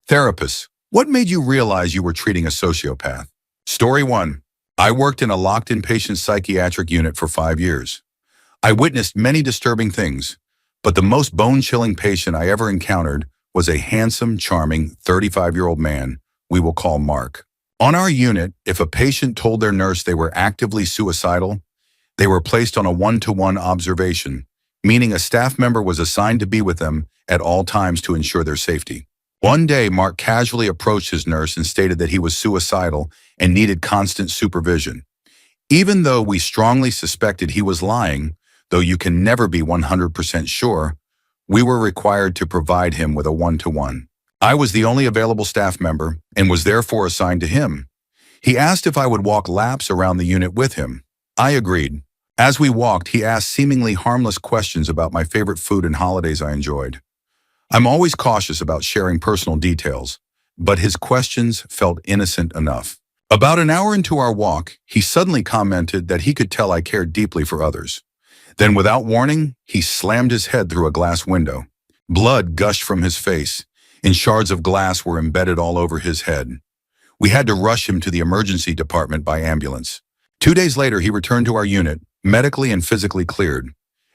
Therapist, what made you realize you were treating a sociopath? Story 1. I worked in a locked inpatient psychiatric unit for 5 years. I witnessed many disturbing things, but the most bone-chilling patient I ever encountered was a handsome, charming 35-year-old man we will call Mark. On our unit, if a patient told their nurse they were actively suicidal, they were placed on a one-to-one observation, meaning a staff member was assigned to be with them at all times to ensure their safety. One day, Mark casually approached his nurse and stated that he was suicidal and needed constant supervision. Even though we strongly suspected he was lying, though you can never be 100% sure, we were required to provide him with a one-to-one. I was the only available staff member and was therefore assigned to him. He asked if I would walk laps around the unit with him. I agreed. As we walked, he asked seemingly harmless questions about my favorite food and holidays I enjoyed. I'm always cautious about sharing personal details, but his questions felt innocent enough. About an hour into our walk, he suddenly commented that he could tell I cared deeply for others. Then, without warning, he slammed his head through a glass window. Blood gushed from his face, and shards of glass were embedded all over his head. We had to rush him to the emergency department by ambulance. 2 days later, he returned to our unit, medically and physically cleared.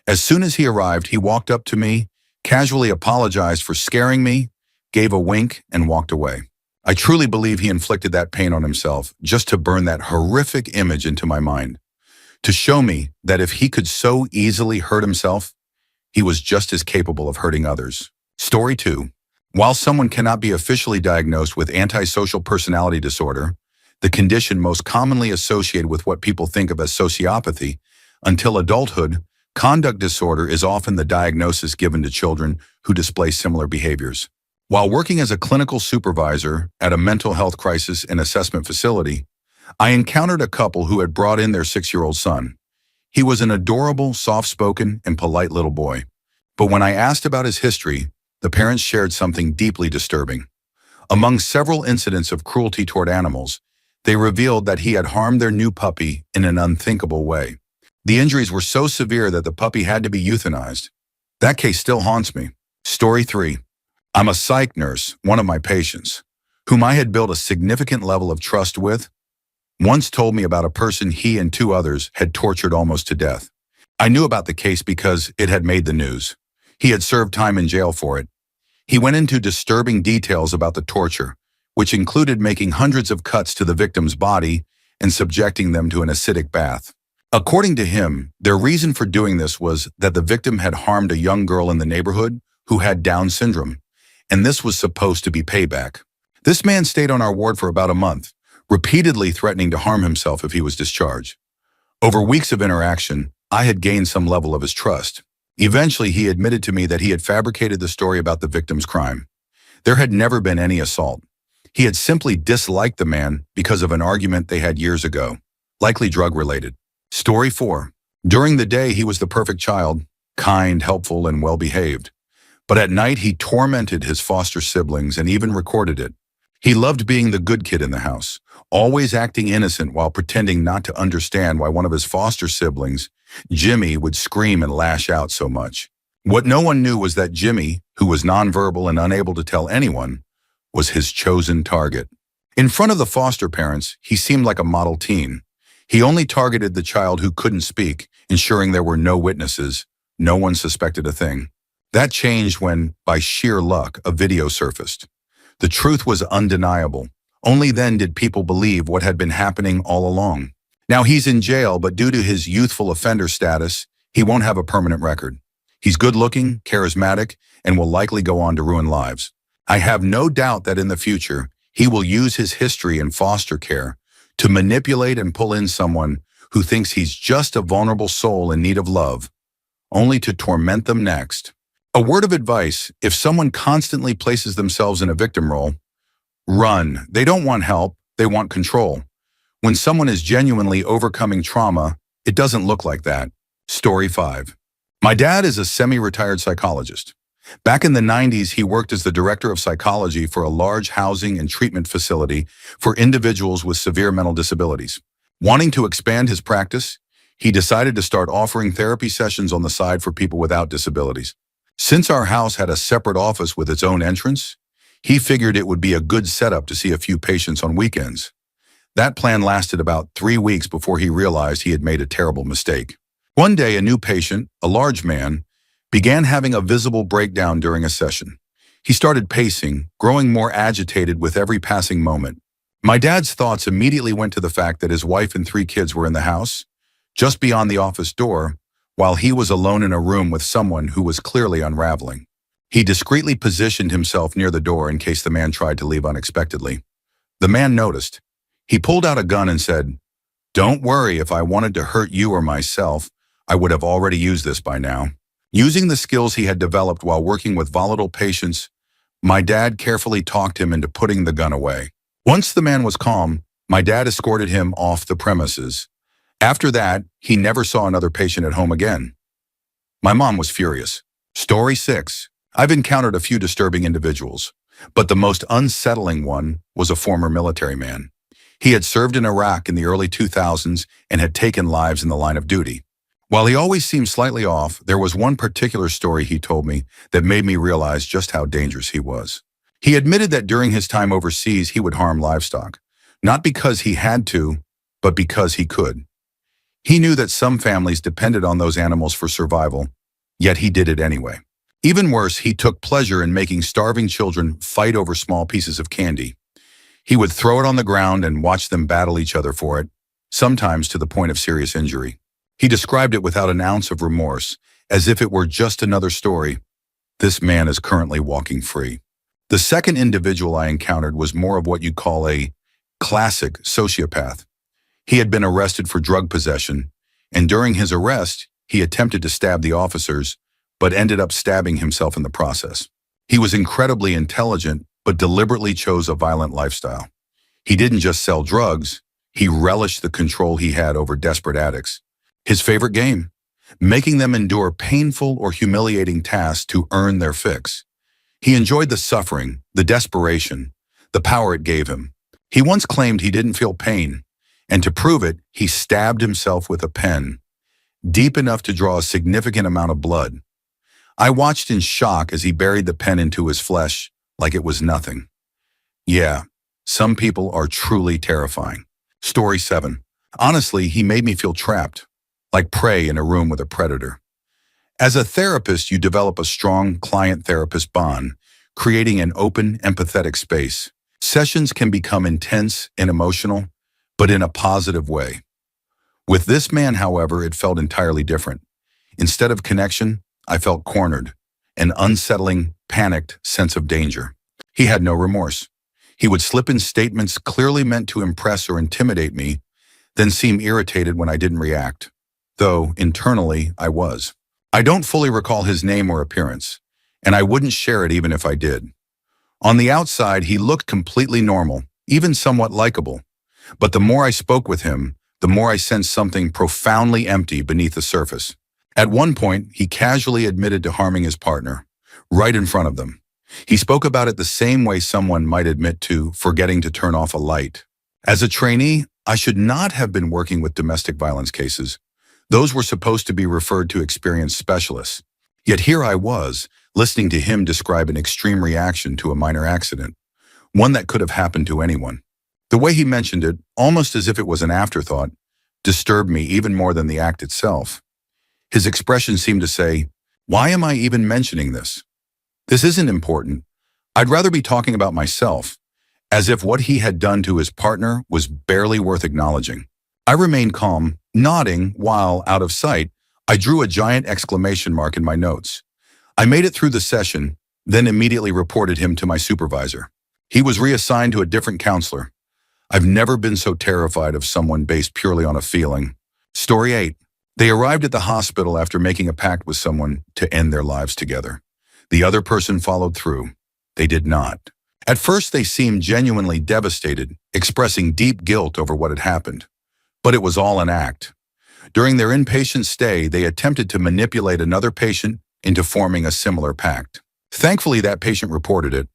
As soon as he arrived, he walked up to me, casually apologized for scaring me, gave a wink, and walked away. I truly believe he inflicted that pain on himself just to burn that horrific image into my mind, to show me that if he could so easily hurt himself, he was just as capable of hurting others. Story 2. While someone cannot be officially diagnosed with antisocial personality disorder, the condition most commonly associated with what people think of as sociopathy, until adulthood, conduct disorder is often the diagnosis given to children who display similar behaviors. While working as a clinical supervisor at a mental health crisis and assessment facility, I encountered a couple who had brought in their 6-year-old son. He was an adorable, soft-spoken, and polite little boy. But when I asked about his history, the parents shared something deeply disturbing. Among several incidents of cruelty toward animals, they revealed that he had harmed their new puppy in an unthinkable way. The injuries were so severe that the puppy had to be euthanized. That case still haunts me. Story 3. I'm a psych nurse, one of my patients, whom I had built a significant level of trust with, once told me about a person he and 2 others had tortured almost to death. I knew about the case because it had made the news. He had served time in jail for it. He went into disturbing details about the torture, which included making hundreds of cuts to the victim's body and subjecting them to an acidic bath. According to him, their reason for doing this was that the victim had harmed a young girl in the neighborhood who had Down syndrome, and this was supposed to be payback. This man stayed on our ward for about a month, repeatedly threatening to harm himself if he was discharged. Over weeks of interaction, I had gained some level of his trust. Eventually, he admitted to me that he had fabricated the story about the victim's crime. There had never been any assault. He had simply disliked the man because of an argument they had years ago, likely drug-related. Story 4. During the day, he was the perfect child, kind, helpful, and well-behaved. But at night, he tormented his foster siblings and even recorded it. He loved being the good kid in the house, always acting innocent while pretending not to understand why one of his foster siblings, Jimmy, would scream and lash out so much. What no one knew was that Jimmy, who was nonverbal and unable to tell anyone, was his chosen target. In front of the foster parents, he seemed like a model teen. He only targeted the child who couldn't speak, ensuring there were no witnesses. No one suspected a thing. That changed when, by sheer luck, a video surfaced. The truth was undeniable. Only then did people believe what had been happening all along. Now he's in jail, but due to his youthful offender status, he won't have a permanent record. He's good-looking, charismatic, and will likely go on to ruin lives. I have no doubt that in the future, he will use his history in foster care to manipulate and pull in someone who thinks he's just a vulnerable soul in need of love, only to torment them next. A word of advice: if someone constantly places themselves in a victim role, run. They don't want help, they want control. When someone is genuinely overcoming trauma, it doesn't look like that. Story 5. My dad is a semi-retired psychologist. Back in the 90s, he worked as the director of psychology for a large housing and treatment facility for individuals with severe mental disabilities. Wanting to expand his practice, he decided to start offering therapy sessions on the side for people without disabilities. Since our house had a separate office with its own entrance, He figured it would be a good setup to see a few patients on weekends. That plan lasted about 3 weeks before he realized he had made a terrible mistake. One day, a new patient, a large man, began having a visible breakdown during a session. He started pacing, growing more agitated with every passing moment. My dad's thoughts immediately went to the fact that his wife and 3 kids were in the house, just beyond the office door, while he was alone in a room with someone who was clearly unraveling. He discreetly positioned himself near the door in case the man tried to leave unexpectedly. The man noticed. He pulled out a gun and said, "Don't worry, if I wanted to hurt you or myself, I would have already used this by now." Using the skills he had developed while working with volatile patients, my dad carefully talked him into putting the gun away. Once the man was calm, my dad escorted him off the premises. After that, he never saw another patient at home again. My mom was furious. Story 6. I've encountered a few disturbing individuals, but the most unsettling one was a former military man. He had served in Iraq in the early 2000s and had taken lives in the line of duty. While he always seemed slightly off, there was one particular story he told me that made me realize just how dangerous he was. He admitted that during his time overseas, he would harm livestock, not because he had to, but because he could. He knew that some families depended on those animals for survival, yet he did it anyway. Even worse, he took pleasure in making starving children fight over small pieces of candy. He would throw it on the ground and watch them battle each other for it, sometimes to the point of serious injury. He described it without an ounce of remorse, as if it were just another story. This man is currently walking free. The second individual I encountered was more of what you'd call a classic sociopath. He had been arrested for drug possession, and during his arrest, he attempted to stab the officers, but ended up stabbing himself in the process. He was incredibly intelligent, but deliberately chose a violent lifestyle. He didn't just sell drugs, he relished the control he had over desperate addicts. His favorite game, making them endure painful or humiliating tasks to earn their fix. He enjoyed the suffering, the desperation, the power it gave him. He once claimed he didn't feel pain, and to prove it, he stabbed himself with a pen, deep enough to draw a significant amount of blood. I watched in shock as he buried the pen into his flesh like it was nothing. Yeah, some people are truly terrifying. Story 7. Honestly, he made me feel trapped, like prey in a room with a predator. As a therapist, you develop a strong client-therapist bond, creating an open, empathetic space. Sessions can become intense and emotional, but in a positive way. With this man, however, it felt entirely different. Instead of connection, I felt cornered, an unsettling, panicked sense of danger. He had no remorse. He would slip in statements clearly meant to impress or intimidate me, then seem irritated when I didn't react, though internally I was. I don't fully recall his name or appearance, and I wouldn't share it even if I did. On the outside, he looked completely normal, even somewhat likable. But the more I spoke with him, the more I sensed something profoundly empty beneath the surface. At one point, he casually admitted to harming his partner, right in front of them. He spoke about it the same way someone might admit to forgetting to turn off a light. As a trainee, I should not have been working with domestic violence cases. Those were supposed to be referred to experienced specialists. Yet here I was, listening to him describe an extreme reaction to a minor accident, one that could have happened to anyone. The way he mentioned it, almost as if it was an afterthought, disturbed me even more than the act itself. His expression seemed to say, "Why am I even mentioning this? This isn't important. I'd rather be talking about myself," as if what he had done to his partner was barely worth acknowledging. I remained calm, nodding, while, out of sight, I drew a giant exclamation mark in my notes. I made it through the session, then immediately reported him to my supervisor. He was reassigned to a different counselor. I've never been so terrified of someone based purely on a feeling. Story 8. They arrived at the hospital after making a pact with someone to end their lives together. The other person followed through. They did not. At first, they seemed genuinely devastated, expressing deep guilt over what had happened. But it was all an act. During their inpatient stay, they attempted to manipulate another patient into forming a similar pact. Thankfully, that patient reported it.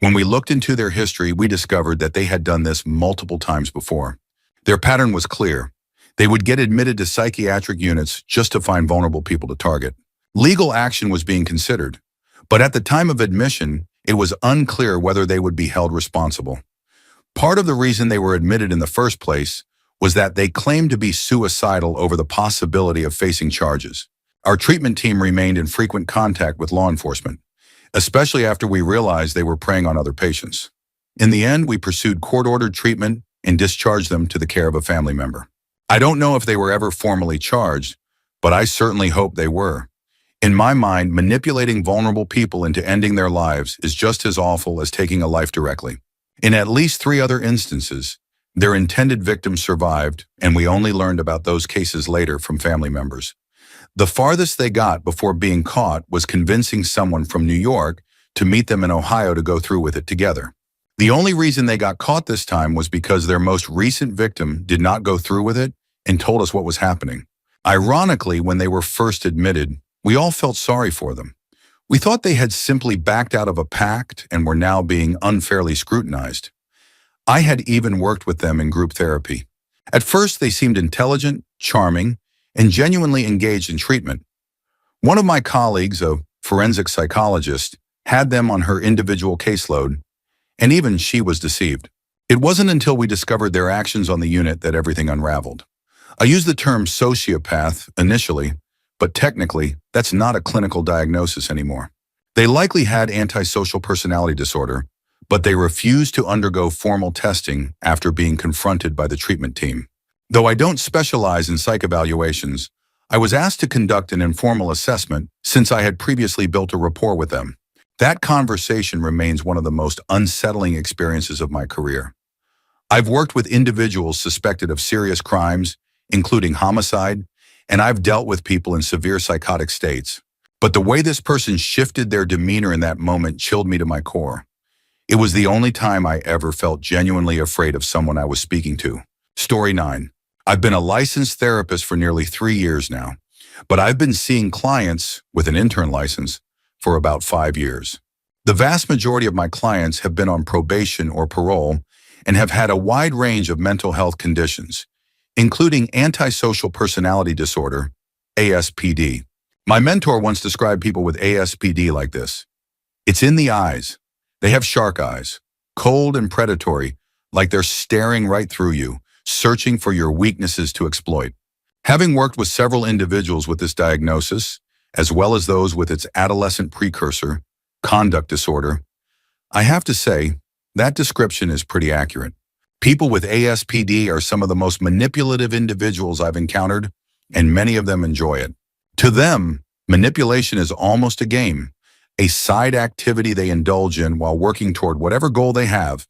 When we looked into their history, we discovered that they had done this multiple times before. Their pattern was clear. They would get admitted to psychiatric units just to find vulnerable people to target. Legal action was being considered, but at the time of admission, It was unclear whether they would be held responsible. Part of the reason they were admitted in the first place was that they claimed to be suicidal over the possibility of facing charges. Our treatment team remained in frequent contact with law enforcement, especially after we realized they were preying on other patients. In the end, we pursued court-ordered treatment and discharged them to the care of a family member. I don't know if they were ever formally charged, but I certainly hope they were. In my mind, manipulating vulnerable people into ending their lives is just as awful as taking a life directly. In at least 3 other instances, their intended victims survived, and we only learned about those cases later from family members. The farthest they got before being caught was convincing someone from New York to meet them in Ohio to go through with it together. The only reason they got caught this time was because their most recent victim did not go through with it and told us what was happening. Ironically, when they were first admitted, we all felt sorry for them. We thought they had simply backed out of a pact and were now being unfairly scrutinized. I had even worked with them in group therapy. At first, they seemed intelligent, charming, and genuinely engaged in treatment. One of my colleagues, a forensic psychologist, had them on her individual caseload, and even she was deceived. It wasn't until we discovered their actions on the unit that everything unraveled. I used the term sociopath initially, but technically, that's not a clinical diagnosis anymore. They likely had antisocial personality disorder, but they refused to undergo formal testing after being confronted by the treatment team. Though I don't specialize in psych evaluations, I was asked to conduct an informal assessment since I had previously built a rapport with them. That conversation remains one of the most unsettling experiences of my career. I've worked with individuals suspected of serious crimes, including homicide, and I've dealt with people in severe psychotic states. But the way this person shifted their demeanor in that moment chilled me to my core. It was the only time I ever felt genuinely afraid of someone I was speaking to. Story 9. I've been a licensed therapist for nearly 3 years now, but I've been seeing clients with an intern license for about 5 years. The vast majority of my clients have been on probation or parole and have had a wide range of mental health conditions, including antisocial personality disorder, ASPD. My mentor once described people with ASPD like this. It's in the eyes. They have shark eyes, cold and predatory, like they're staring right through you, searching for your weaknesses to exploit. Having worked with several individuals with this diagnosis, as well as those with its adolescent precursor, conduct disorder, I have to say, that description is pretty accurate. People with ASPD are some of the most manipulative individuals I've encountered, and many of them enjoy it. To them, manipulation is almost a game, a side activity they indulge in while working toward whatever goal they have,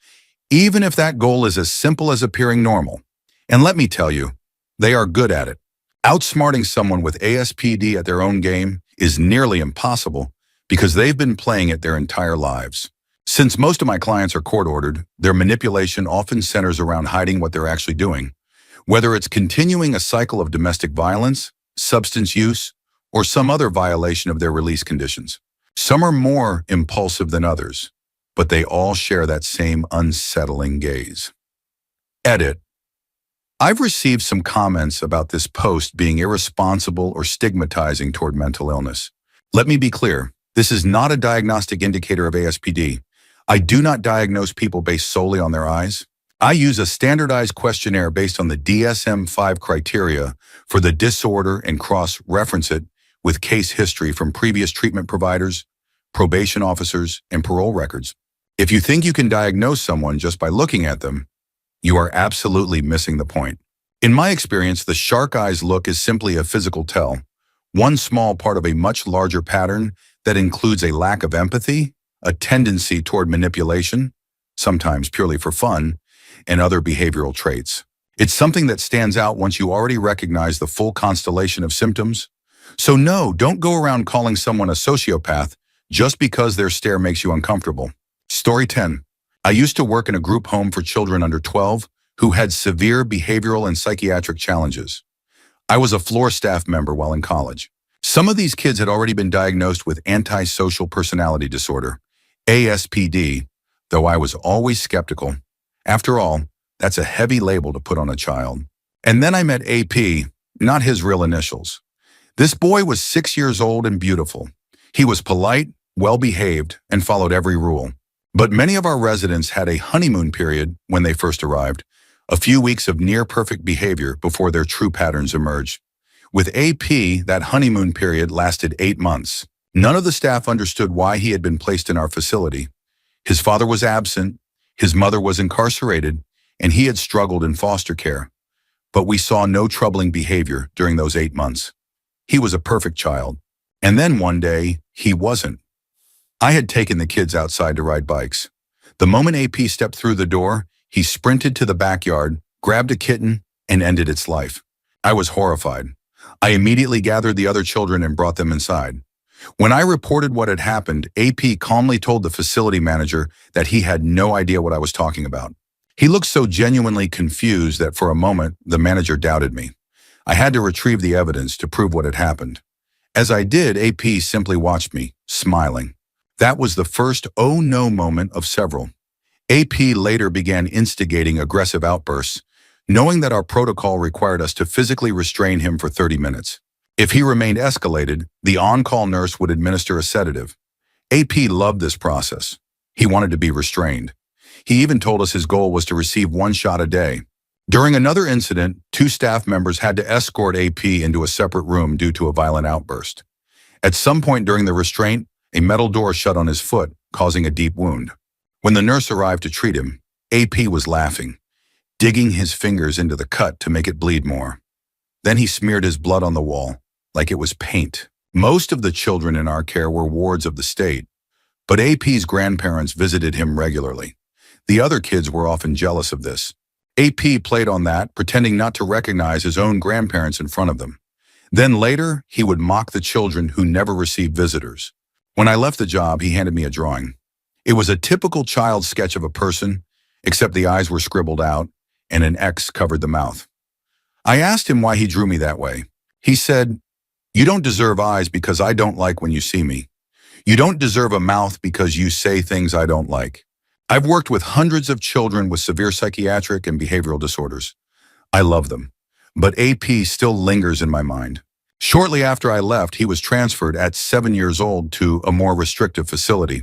even if that goal is as simple as appearing normal. And let me tell you, they are good at it. Outsmarting someone with ASPD at their own game is nearly impossible because they've been playing it their entire lives. Since most of my clients are court-ordered, their manipulation often centers around hiding what they're actually doing, whether it's continuing a cycle of domestic violence, substance use, or some other violation of their release conditions. Some are more impulsive than others, but they all share that same unsettling gaze. Edit. I've received some comments about this post being irresponsible or stigmatizing toward mental illness. Let me be clear, this is not a diagnostic indicator of ASPD. I do not diagnose people based solely on their eyes. I use a standardized questionnaire based on the DSM-5 criteria for the disorder and cross-reference it with case history from previous treatment providers, probation officers, and parole records. If you think you can diagnose someone just by looking at them, you are absolutely missing the point. In my experience, the shark eyes look is simply a physical tell, one small part of a much larger pattern that includes a lack of empathy, a tendency toward manipulation, sometimes purely for fun, and other behavioral traits. It's something that stands out once you already recognize the full constellation of symptoms. So no, don't go around calling someone a sociopath just because their stare makes you uncomfortable. Story 10. I used to work in a group home for children under 12 who had severe behavioral and psychiatric challenges. I was a floor staff member while in college. Some of these kids had already been diagnosed with antisocial personality disorder, ASPD, though I was always skeptical. After all, that's a heavy label to put on a child. And then I met AP, not his real initials. This boy was 6 years old and beautiful. He was polite, well-behaved, and followed every rule. But many of our residents had a honeymoon period when they first arrived, a few weeks of near-perfect behavior before their true patterns emerged. With AP, that honeymoon period lasted 8 months. None of the staff understood why he had been placed in our facility. His father was absent, his mother was incarcerated, and he had struggled in foster care. But we saw no troubling behavior during those 8 months. He was a perfect child. And then one day, he wasn't. I had taken the kids outside to ride bikes. The moment AP stepped through the door, he sprinted to the backyard, grabbed a kitten, and ended its life. I was horrified. I immediately gathered the other children and brought them inside. When I reported what had happened, AP calmly told the facility manager that he had no idea what I was talking about. He looked so genuinely confused that for a moment, the manager doubted me. I had to retrieve the evidence to prove what had happened. As I did, AP simply watched me, smiling. That was the first oh no moment of several. AP later began instigating aggressive outbursts, knowing that our protocol required us to physically restrain him for 30 minutes. If he remained escalated, the on-call nurse would administer a sedative. AP loved this process. He wanted to be restrained. He even told us his goal was to receive 1 shot a day. During another incident, 2 staff members had to escort AP into a separate room due to a violent outburst. At some point during the restraint, a metal door shut on his foot, causing a deep wound. When the nurse arrived to treat him, AP was laughing, digging his fingers into the cut to make it bleed more. Then he smeared his blood on the wall, like it was paint. Most of the children in our care were wards of the state, but AP's grandparents visited him regularly. The other kids were often jealous of this. AP played on that, pretending not to recognize his own grandparents in front of them. Then later, he would mock the children who never received visitors. When I left the job, he handed me a drawing. It was a typical child sketch of a person, except the eyes were scribbled out and an X covered the mouth. I asked him why he drew me that way. He said, "You don't deserve eyes because I don't like when you see me. You don't deserve a mouth because you say things I don't like." I've worked with hundreds of children with severe psychiatric and behavioral disorders. I love them, but AP still lingers in my mind. Shortly after I left, he was transferred at 7 years old to a more restrictive facility.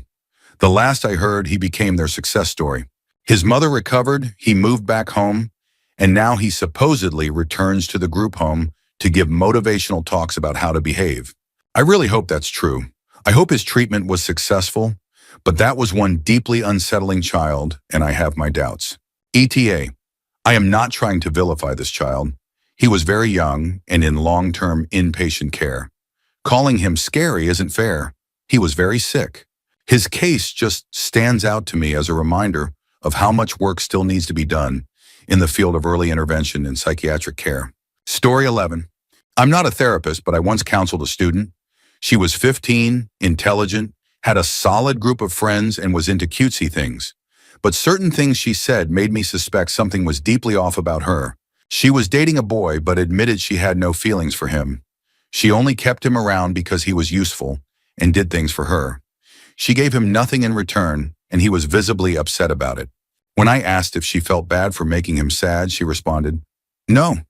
The last I heard, he became their success story. His mother recovered, he moved back home, and now he supposedly returns to the group home to give motivational talks about how to behave. I really hope that's true. I hope his treatment was successful, but that was one deeply unsettling child, and I have my doubts. ETA. I am not trying to vilify this child. He was very young and in long-term inpatient care. Calling him scary isn't fair. He was very sick. His case just stands out to me as a reminder of how much work still needs to be done in the field of early intervention and psychiatric care. Story 11. I'm not a therapist, but I once counseled a student. She was 15, intelligent, had a solid group of friends, and was into cutesy things. But certain things she said made me suspect something was deeply off about her. She was dating a boy, but admitted she had no feelings for him. She only kept him around because he was useful and did things for her. She gave him nothing in return, and he was visibly upset about it. When I asked if she felt bad for making him sad, she responded, "No.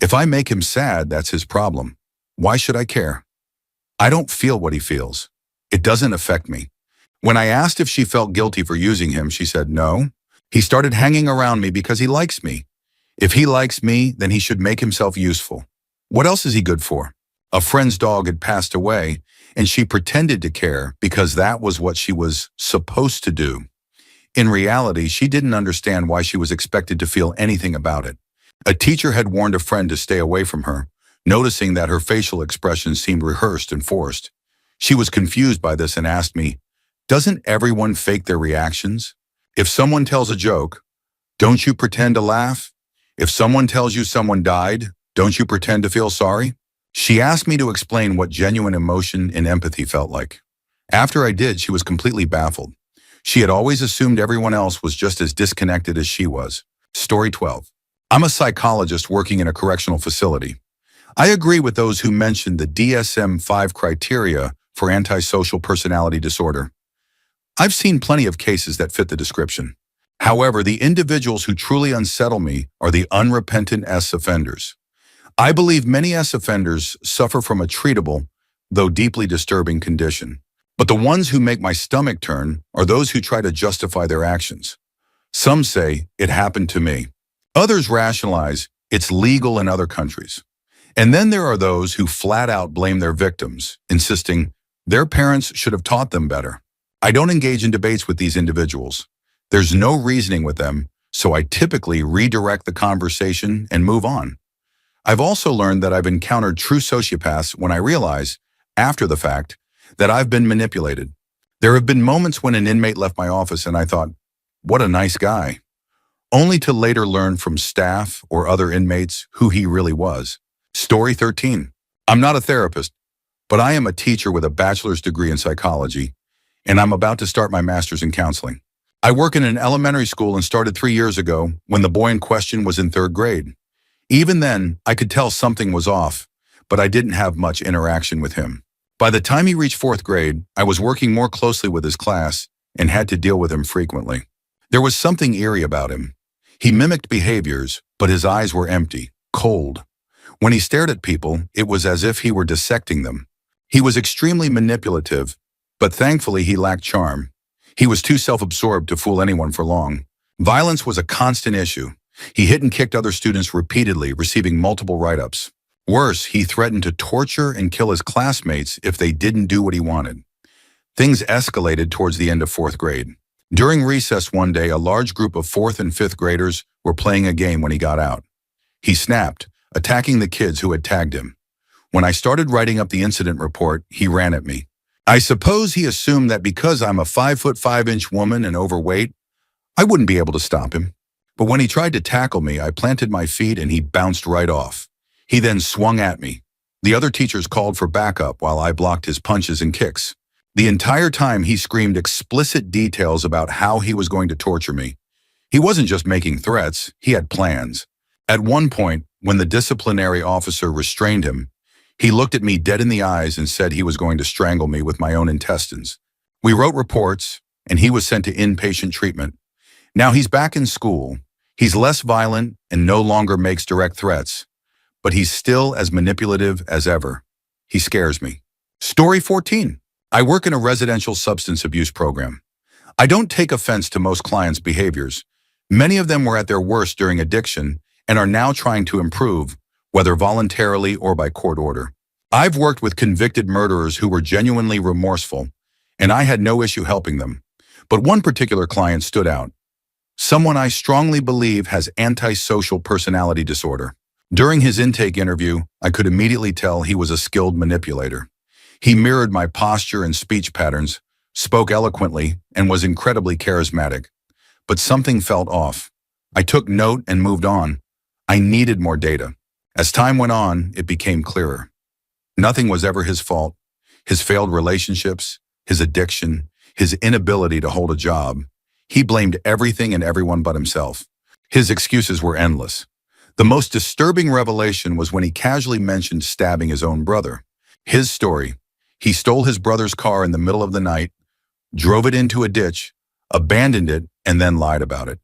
If I make him sad, that's his problem. Why should I care? I don't feel what he feels. It doesn't affect me." When I asked if she felt guilty for using him, she said, "No. He started hanging around me because he likes me. If he likes me, then he should make himself useful. What else is he good for?" A friend's dog had passed away, and she pretended to care because that was what she was supposed to do. In reality, she didn't understand why she was expected to feel anything about it. A teacher had warned a friend to stay away from her, noticing that her facial expressions seemed rehearsed and forced. She was confused by this and asked me, "Doesn't everyone fake their reactions? If someone tells a joke, don't you pretend to laugh? If someone tells you someone died, don't you pretend to feel sorry?" She asked me to explain what genuine emotion and empathy felt like. After I did, she was completely baffled. She had always assumed everyone else was just as disconnected as she was. Story 12. I'm a psychologist working in a correctional facility. I agree with those who mentioned the DSM-5 criteria for antisocial personality disorder. I've seen plenty of cases that fit the description. However, the individuals who truly unsettle me are the unrepentant S offenders. I believe many S offenders suffer from a treatable, though deeply disturbing condition. But the ones who make my stomach turn are those who try to justify their actions. Some say, it happened to me. Others rationalize, it's legal in other countries. And then there are those who flat out blame their victims, insisting their parents should have taught them better. I don't engage in debates with these individuals. There's no reasoning with them, so I typically redirect the conversation and move on. I've also learned that I've encountered true sociopaths when I realize, after the fact, that I've been manipulated. There have been moments when an inmate left my office and I thought, what a nice guy, only to later learn from staff or other inmates who he really was. Story 13. I'm not a therapist, but I am a teacher with a bachelor's degree in psychology, and I'm about to start my master's in counseling. I work in an elementary school and started 3 years ago when the boy in question was in 3rd grade. Even then, I could tell something was off, but I didn't have much interaction with him. By the time he reached 4th grade, I was working more closely with his class and had to deal with him frequently. There was something eerie about him. He mimicked behaviors, but his eyes were empty, cold. When he stared at people, it was as if he were dissecting them. He was extremely manipulative, but thankfully he lacked charm. He was too self-absorbed to fool anyone for long. Violence was a constant issue. He hit and kicked other students repeatedly, receiving multiple write-ups. Worse, he threatened to torture and kill his classmates if they didn't do what he wanted. Things escalated towards the end of 4th grade. During recess one day, a large group of 4th and 5th graders were playing a game when he got out. He snapped, attacking the kids who had tagged him. When I started writing up the incident report, he ran at me. I suppose he assumed that because I'm a 5'5" woman and overweight, I wouldn't be able to stop him. But when he tried to tackle me, I planted my feet and he bounced right off. He then swung at me. The other teachers called for backup while I blocked his punches and kicks. The entire time he screamed explicit details about how he was going to torture me. He wasn't just making threats, he had plans. At one point, when the disciplinary officer restrained him, he looked at me dead in the eyes and said he was going to strangle me with my own intestines. We wrote reports, and he was sent to inpatient treatment. Now he's back in school. He's less violent and no longer makes direct threats, but he's still as manipulative as ever. He scares me. Story 14. I work in a residential substance abuse program. I don't take offense to most clients' behaviors. Many of them were at their worst during addiction and are now trying to improve, whether voluntarily or by court order. I've worked with convicted murderers who were genuinely remorseful, and I had no issue helping them. But one particular client stood out. Someone I strongly believe has antisocial personality disorder. During his intake interview, I could immediately tell he was a skilled manipulator. He mirrored my posture and speech patterns, spoke eloquently, and was incredibly charismatic. But something felt off. I took note and moved on. I needed more data. As time went on, it became clearer. Nothing was ever his fault. His failed relationships, his addiction, his inability to hold a job. He blamed everything and everyone but himself. His excuses were endless. The most disturbing revelation was when he casually mentioned stabbing his own brother. His story: he stole his brother's car in the middle of the night, drove it into a ditch, abandoned it, and then lied about it.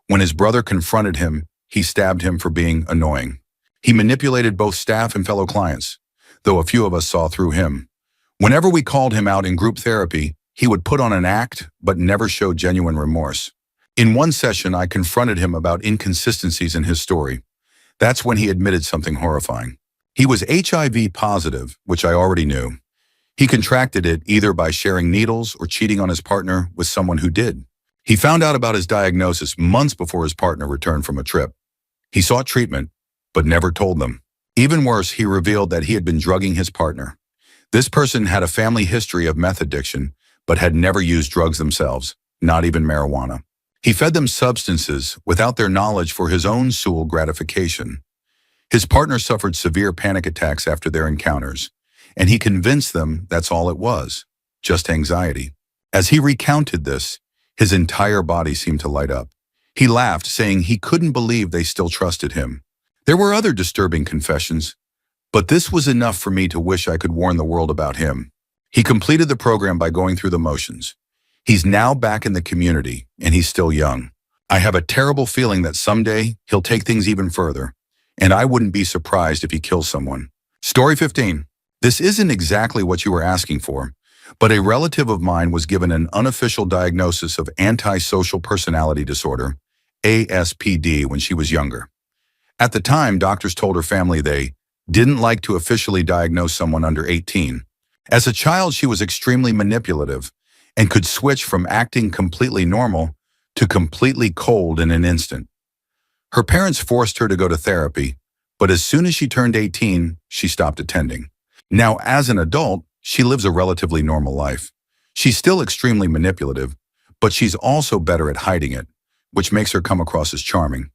When his brother confronted him, he stabbed him for being annoying. He manipulated both staff and fellow clients, though a few of us saw through him. Whenever we called him out in group therapy, he would put on an act but never show genuine remorse. In one session, I confronted him about inconsistencies in his story. That's when he admitted something horrifying. He was HIV positive, which I already knew. He contracted it either by sharing needles or cheating on his partner with someone who did. He found out about his diagnosis months before his partner returned from a trip. He sought treatment, but never told them. Even worse, he revealed that he had been drugging his partner. This person had a family history of meth addiction, but had never used drugs themselves, not even marijuana. He fed them substances without their knowledge for his own sole gratification. His partner suffered severe panic attacks after their encounters, and he convinced them that's all it was, just anxiety. As he recounted this, his entire body seemed to light up. He laughed, saying he couldn't believe they still trusted him. There were other disturbing confessions, but this was enough for me to wish I could warn the world about him. He completed the program by going through the motions. He's now back in the community, and he's still young. I have a terrible feeling that someday he'll take things even further, and I wouldn't be surprised if he kills someone. Story 15. This isn't exactly what you were asking for, But a relative of mine was given an unofficial diagnosis of antisocial personality disorder, ASPD, when she was younger. At the time, doctors told her family they didn't like to officially diagnose someone under 18. As a child, she was extremely manipulative and could switch from acting completely normal to completely cold in an instant. Her parents forced her to go to therapy, but as soon as she turned 18, she stopped attending. Now, as an adult, she lives a relatively normal life. She's still extremely manipulative, but she's also better at hiding it, which makes her come across as charming.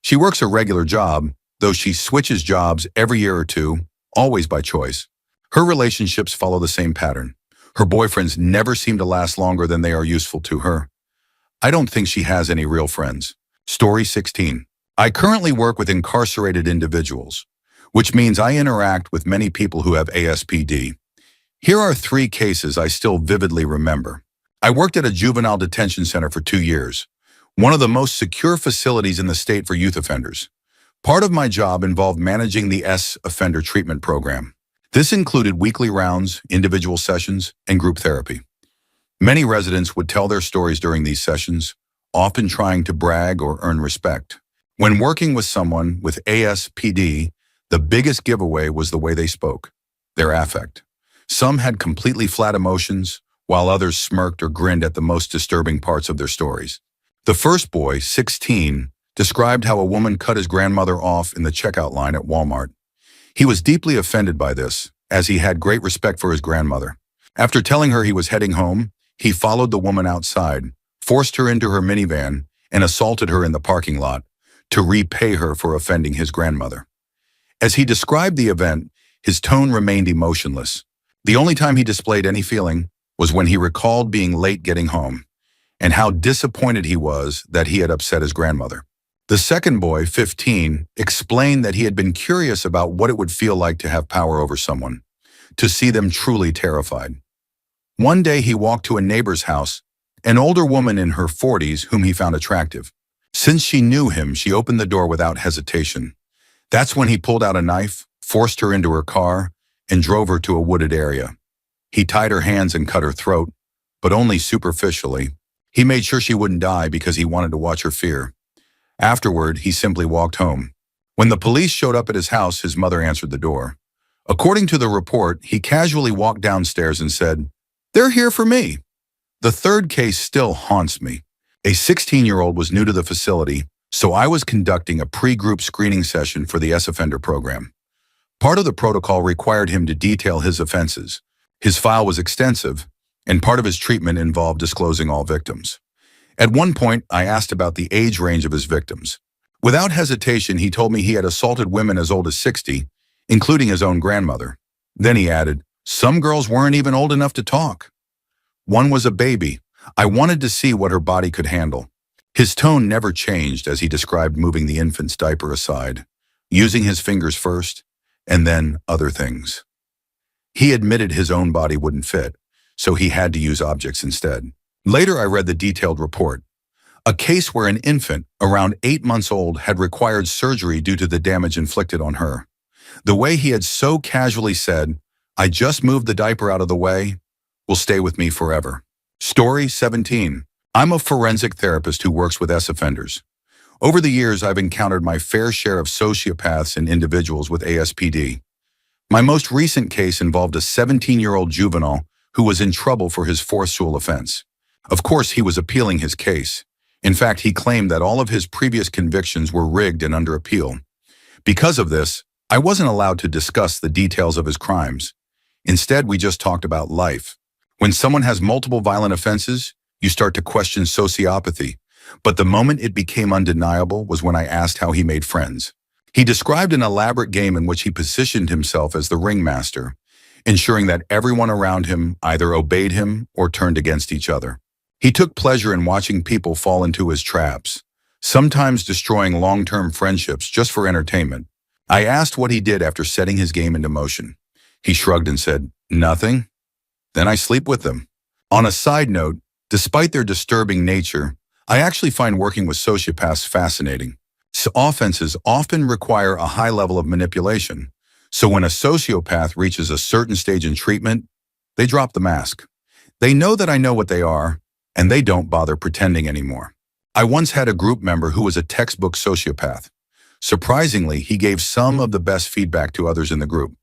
She works a regular job, though she switches jobs every year or two, always by choice. Her relationships follow the same pattern. Her boyfriends never seem to last longer than they are useful to her. I don't think she has any real friends. Story 16. I currently work with incarcerated individuals, which means I interact with many people who have ASPD. Here are 3 cases I still vividly remember. I worked at a juvenile detention center for 2 years, one of the most secure facilities in the state for youth offenders. Part of my job involved managing the offender treatment program. This included weekly rounds, individual sessions, and group therapy. Many residents would tell their stories during these sessions, often trying to brag or earn respect. When working with someone with ASPD, the biggest giveaway was the way they spoke, their affect. Some had completely flat emotions, while others smirked or grinned at the most disturbing parts of their stories. The first boy, 16, described how a woman cut his grandmother off in the checkout line at Walmart. He was deeply offended by this, as he had great respect for his grandmother. After telling her he was heading home, he followed the woman outside, forced her into her minivan, and assaulted her in the parking lot to repay her for offending his grandmother. As he described the event, his tone remained emotionless. The only time he displayed any feeling was when he recalled being late getting home, and how disappointed he was that he had upset his grandmother. The second boy, 15, explained that he had been curious about what it would feel like to have power over someone, to see them truly terrified. One day he walked to a neighbor's house, an older woman in her 40s whom he found attractive. Since she knew him, she opened the door without hesitation. That's when he pulled out a knife, forced her into her car, and drove her to a wooded area. He tied her hands and cut her throat, but only superficially. He made sure she wouldn't die because he wanted to watch her fear. Afterward, he simply walked home. When the police showed up at his house, his mother answered the door. According to the report, he casually walked downstairs and said, "They're here for me." The third case still haunts me. A 16-year-old was new to the facility, so I was conducting a pre-group screening session for the offender program. Part of the protocol required him to detail his offenses. His file was extensive, and part of his treatment involved disclosing all victims. At one point, I asked about the age range of his victims. Without hesitation, he told me he had assaulted women as old as 60, including his own grandmother. Then he added, "Some girls weren't even old enough to talk. One was a baby. I wanted to see what her body could handle." His tone never changed as he described moving the infant's diaper aside, using his fingers first, and then other things. He admitted his own body wouldn't fit, so he had to use objects instead. Later, I read the detailed report. A case where an infant, around 8 months old, had required surgery due to the damage inflicted on her. The way he had so casually said, "I just moved the diaper out of the way," will stay with me forever. Story 17. I'm a forensic therapist who works with offenders. Over the years, I've encountered my fair share of sociopaths and individuals with ASPD. My most recent case involved a 17-year-old juvenile who was in trouble for his forceful offense. Of course, he was appealing his case. In fact, he claimed that all of his previous convictions were rigged and under appeal. Because of this, I wasn't allowed to discuss the details of his crimes. Instead, we just talked about life. When someone has multiple violent offenses, you start to question sociopathy. But the moment it became undeniable was when I asked how he made friends. He described an elaborate game in which he positioned himself as the ringmaster, ensuring that everyone around him either obeyed him or turned against each other. He took pleasure in watching people fall into his traps, sometimes destroying long-term friendships just for entertainment. I asked what he did after setting his game into motion. He shrugged and said, "Nothing. Then I sleep with them." On a side note, despite their disturbing nature, I actually find working with sociopaths fascinating. Offenses often require a high level of manipulation, so when a sociopath reaches a certain stage in treatment, They drop the mask. They know that I know what they are, and they don't bother pretending anymore. I once had a group member who was a textbook sociopath. Surprisingly, he gave some of the best feedback to others in the group.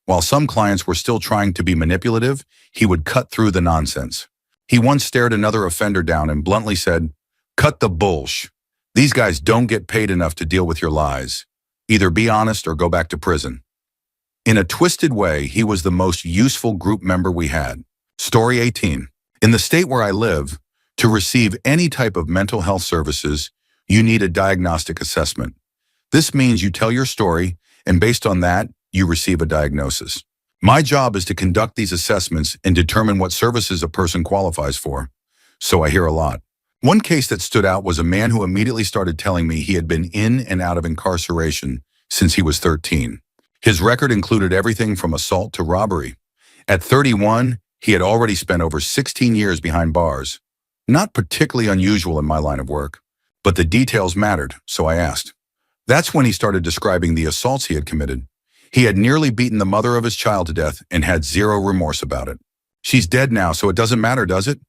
While some clients were still trying to be manipulative, he would cut through the nonsense. He once stared another offender down and bluntly said, "Cut the bullsh. These guys don't get paid enough to deal with your lies. Either be honest or go back to prison." In a twisted way, he was the most useful group member we had. Story 18. In the state where I live, to receive any type of mental health services, you need a diagnostic assessment. This means you tell your story, and based on that, you receive a diagnosis. My job is to conduct these assessments and determine what services a person qualifies for. So I hear a lot. One case that stood out was a man who immediately started telling me he had been in and out of incarceration since he was 13. His record included everything from assault to robbery. At 31, he had already spent over 16 years behind bars. Not particularly unusual in my line of work, but the details mattered, so I asked. That's when he started describing the assaults he had committed. He had nearly beaten the mother of his child to death and had zero remorse about it. She's dead now, so it doesn't matter, does it?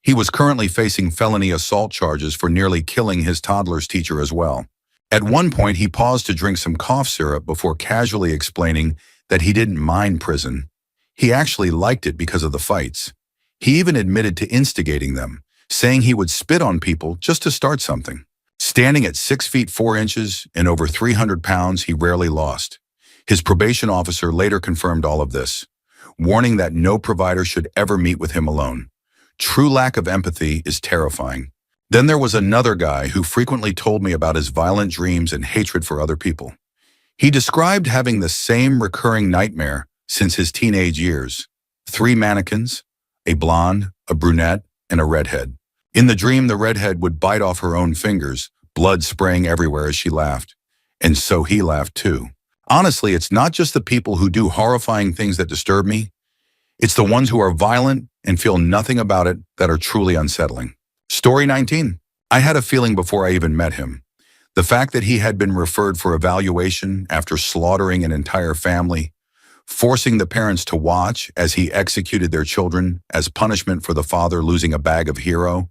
He was currently facing felony assault charges for nearly killing his toddler's teacher as well. At one point, he paused to drink some cough syrup before casually explaining that he didn't mind prison. He actually liked it because of the fights. He even admitted to instigating them, saying he would spit on people just to start something. Standing at 6 feet 4 inches and over 300 pounds, he rarely lost. His probation officer later confirmed all of this, warning that no provider should ever meet with him alone. True lack of empathy is terrifying. Then there was another guy who frequently told me about his violent dreams and hatred for other people. He described having the same recurring nightmare since his teenage years. 3 mannequins, a blonde, a brunette, and a redhead. In the dream, the redhead would bite off her own fingers, blood spraying everywhere as she laughed. And so he laughed too. Honestly, it's not just the people who do horrifying things that disturb me. It's the ones who are violent and feel nothing about it that are truly unsettling. Story 19. I had a feeling before I even met him. The fact that he had been referred for evaluation after slaughtering an entire family, forcing the parents to watch as he executed their children as punishment for the father losing a bag of hero,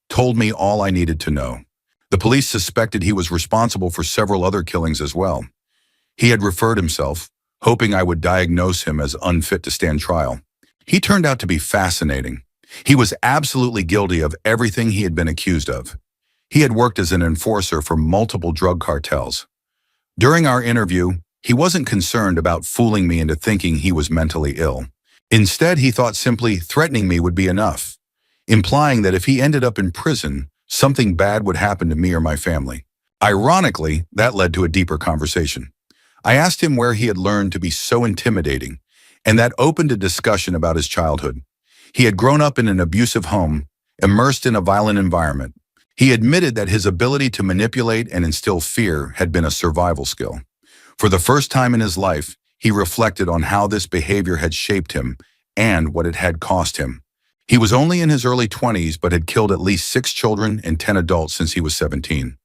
told me all I needed to know. The police suspected he was responsible for several other killings as well. He had referred himself, hoping I would diagnose him as unfit to stand trial. He turned out to be fascinating. He was absolutely guilty of everything he had been accused of. He had worked as an enforcer for multiple drug cartels. During our interview, he wasn't concerned about fooling me into thinking he was mentally ill. Instead, he thought simply threatening me would be enough, implying that if he ended up in prison, something bad would happen to me or my family. Ironically, that led to a deeper conversation. I asked him where he had learned to be so intimidating, and that opened a discussion about his childhood. He had grown up in an abusive home, immersed in a violent environment. He admitted that his ability to manipulate and instill fear had been a survival skill. For the first time in his life, he reflected on how this behavior had shaped him and what it had cost him. He was only in his early 20s but had killed at least 6 children and 10 adults since he was 17.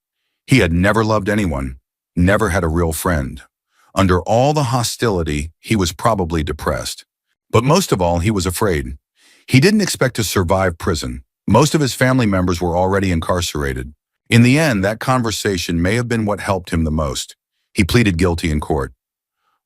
He had never loved anyone, never had a real friend. Under all the hostility, he was probably depressed. But most of all, he was afraid. He didn't expect to survive prison. Most of his family members were already incarcerated. In the end, that conversation may have been what helped him the most. He pleaded guilty in court.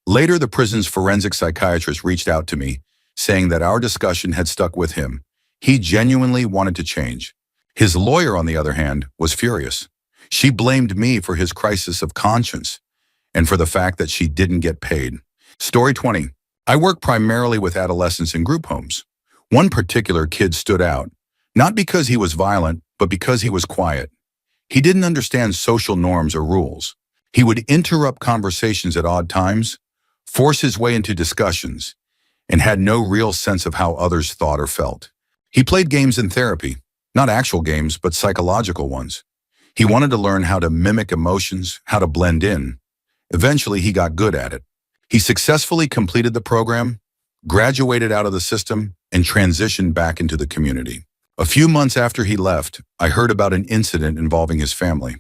Later, the prison's forensic psychiatrist reached out to me, saying that our discussion had stuck with him. He genuinely wanted to change. His lawyer, on the other hand, was furious. She blamed me for his crisis of conscience and for the fact that she didn't get paid. Story 20. I work primarily with adolescents in group homes. One particular kid stood out, not because he was violent, but because he was quiet. He didn't understand social norms or rules. He would interrupt conversations at odd times, force his way into discussions, and had no real sense of how others thought or felt. He played games in therapy, not actual games, but psychological ones. He wanted to learn how to mimic emotions, how to blend in. Eventually, he got good at it. He successfully completed the program, graduated out of the system, and transitioned back into the community. A few months after he left, I heard about an incident involving his family.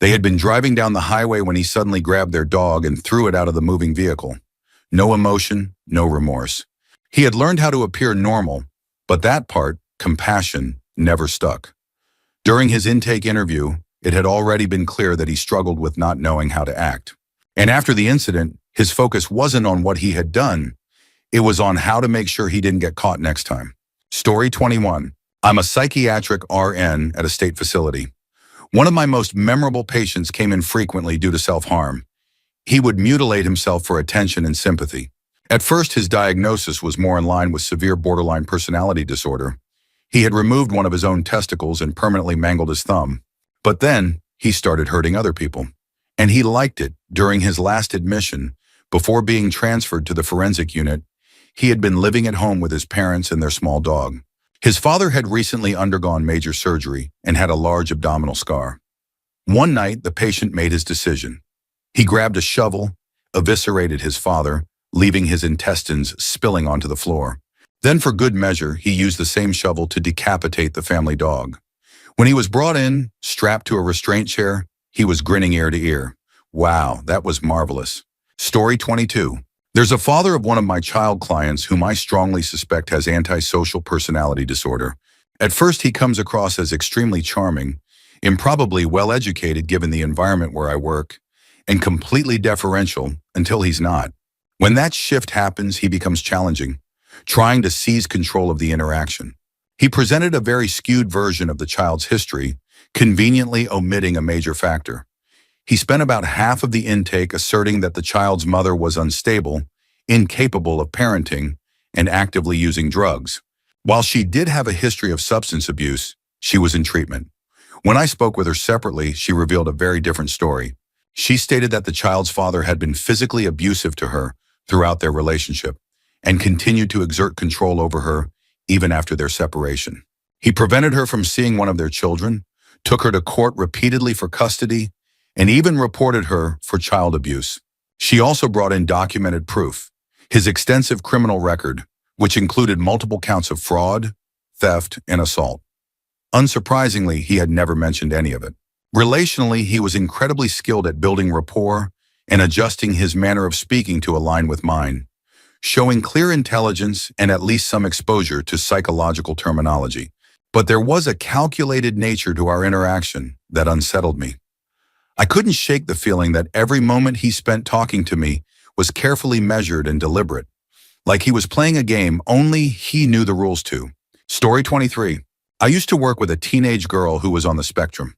They had been driving down the highway when he suddenly grabbed their dog and threw it out of the moving vehicle. No emotion, no remorse. He had learned how to appear normal, but that part, compassion, never stuck. During his intake interview, it had already been clear that he struggled with not knowing how to act. And after the incident, his focus wasn't on what he had done, it was on how to make sure he didn't get caught next time. Story 21. I'm a psychiatric RN at a state facility. One of my most memorable patients came in frequently due to self-harm. He would mutilate himself for attention and sympathy. At first, his diagnosis was more in line with severe borderline personality disorder. He had removed one of his own testicles and permanently mangled his thumb. But then, he started hurting other people. And he liked it. During his last admission, before being transferred to the forensic unit, he had been living at home with his parents and their small dog. His father had recently undergone major surgery and had a large abdominal scar. One night, the patient made his decision. He grabbed a shovel, eviscerated his father, leaving his intestines spilling onto the floor. Then, for good measure, he used the same shovel to decapitate the family dog. When he was brought in, strapped to a restraint chair, he was grinning ear to ear. Wow, that was marvelous. Story 22. There's a father of one of my child clients whom I strongly suspect has antisocial personality disorder. At first, he comes across as extremely charming, improbably well-educated given the environment where I work, and completely deferential until he's not. When that shift happens, he becomes challenging, trying to seize control of the interaction. He presented a very skewed version of the child's history, conveniently omitting a major factor. He spent about half of the intake asserting that the child's mother was unstable, incapable of parenting, and actively using drugs. While she did have a history of substance abuse, she was in treatment. When I spoke with her separately, she revealed a very different story. She stated that the child's father had been physically abusive to her throughout their relationship and continued to exert control over her even after their separation. He prevented her from seeing one of their children, took her to court repeatedly for custody, and even reported her for child abuse. She also brought in documented proof, his extensive criminal record, which included multiple counts of fraud, theft, and assault. Unsurprisingly, he had never mentioned any of it. Relationally, he was incredibly skilled at building rapport and adjusting his manner of speaking to align with mine, showing clear intelligence and at least some exposure to psychological terminology. But there was a calculated nature to our interaction that unsettled me. I couldn't shake the feeling that every moment he spent talking to me was carefully measured and deliberate, like he was playing a game only he knew the rules to. Story 23. I used to work with a teenage girl who was on the spectrum.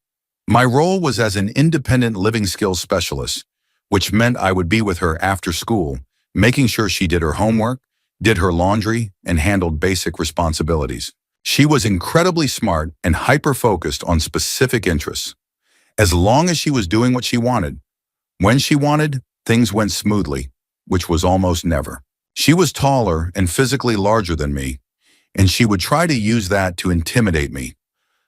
My role was as an independent living skills specialist, which meant I would be with her after school, making sure she did her homework, did her laundry, and handled basic responsibilities. She was incredibly smart and hyper-focused on specific interests. As long as she was doing what she wanted, when she wanted, things went smoothly, which was almost never. She was taller and physically larger than me, and she would try to use that to intimidate me,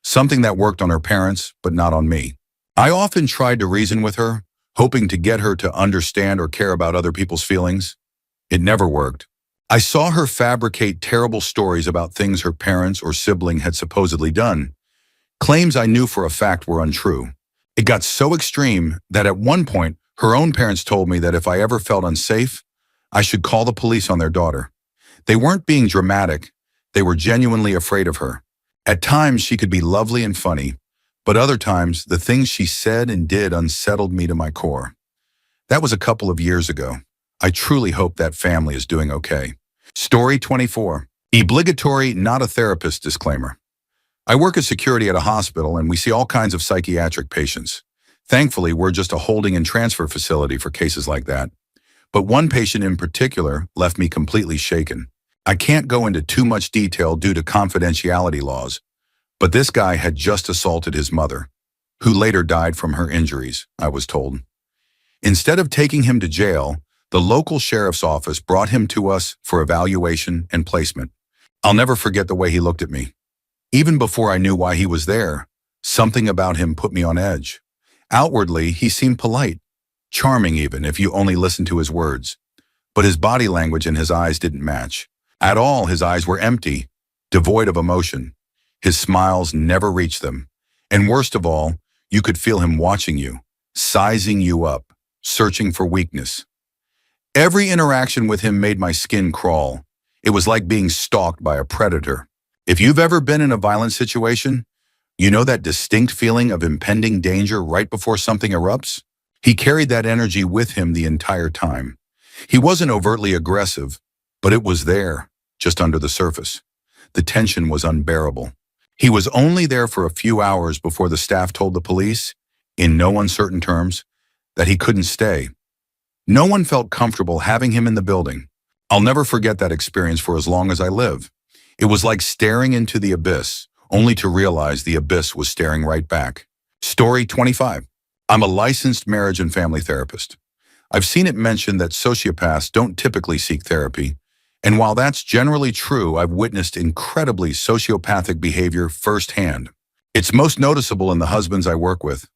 something that worked on her parents, but not on me. I often tried to reason with her, hoping to get her to understand or care about other people's feelings. It never worked. I saw her fabricate terrible stories about things her parents or sibling had supposedly done, claims I knew for a fact were untrue. It got so extreme that at one point, her own parents told me that if I ever felt unsafe, I should call the police on their daughter. They weren't being dramatic, they were genuinely afraid of her. At times, she could be lovely and funny, but other times, the things she said and did unsettled me to my core. That was a couple of years ago. I truly hope that family is doing okay. Story 24. Obligatory, not a therapist disclaimer. I work as security at a hospital and we see all kinds of psychiatric patients. Thankfully, we're just a holding and transfer facility for cases like that. But one patient in particular left me completely shaken. I can't go into too much detail due to confidentiality laws, but this guy had just assaulted his mother, who later died from her injuries, I was told. Instead of taking him to jail, the local sheriff's office brought him to us for evaluation and placement. I'll never forget the way he looked at me. Even before I knew why he was there, something about him put me on edge. Outwardly, he seemed polite, charming even if you only listened to his words. But his body language and his eyes didn't match. At all, his eyes were empty, devoid of emotion. His smiles never reached them. And worst of all, you could feel him watching you, sizing you up, searching for weakness. Every interaction with him made my skin crawl, It was like being stalked by a predator. If you've ever been in a violent situation, you know that distinct feeling of impending danger right before something erupts? He carried that energy with him the entire time. He wasn't overtly aggressive, but it was there, just under the surface. The tension was unbearable. He was only there for a few hours before the staff told the police, in no uncertain terms, that he couldn't stay. No one felt comfortable having him in the building. I'll never forget that experience for as long as I live. It was like staring into the abyss, only to realize the abyss was staring right back. Story 25. I'm a licensed marriage and family therapist. I've seen it mentioned that sociopaths don't typically seek therapy, and while that's generally true, I've witnessed incredibly sociopathic behavior firsthand. It's most noticeable in the husbands I work with.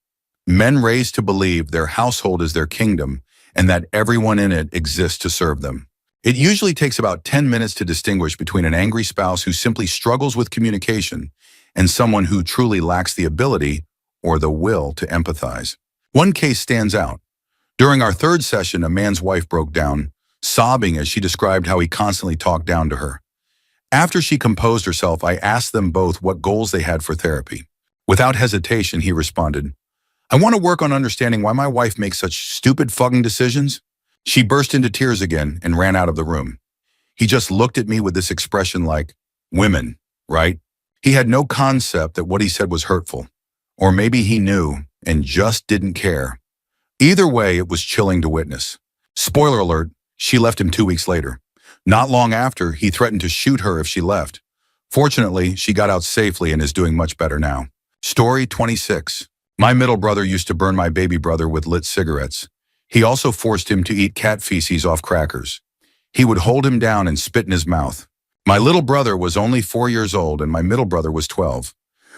Men raised to believe their household is their kingdom and that everyone in it exists to serve them. It usually takes about 10 minutes to distinguish between an angry spouse who simply struggles with communication and someone who truly lacks the ability or the will to empathize. One case stands out. During our third session, a man's wife broke down, sobbing as she described how he constantly talked down to her. After she composed herself, I asked them both what goals they had for therapy. Without hesitation, he responded, "I want to work on understanding why my wife makes such stupid fucking decisions." She burst into tears again and ran out of the room. He just looked at me with this expression like, "Women, right?" He had no concept that what he said was hurtful. Or maybe he knew and just didn't care. Either way, it was chilling to witness. Spoiler alert, she left him 2 weeks later. Not long after, he threatened to shoot her if she left. Fortunately, she got out safely and is doing much better now. Story 26. My middle brother used to burn my baby brother with lit cigarettes. He also forced him to eat cat feces off crackers. He would hold him down and spit in his mouth. My little brother was only 4 years old and my middle brother was 12.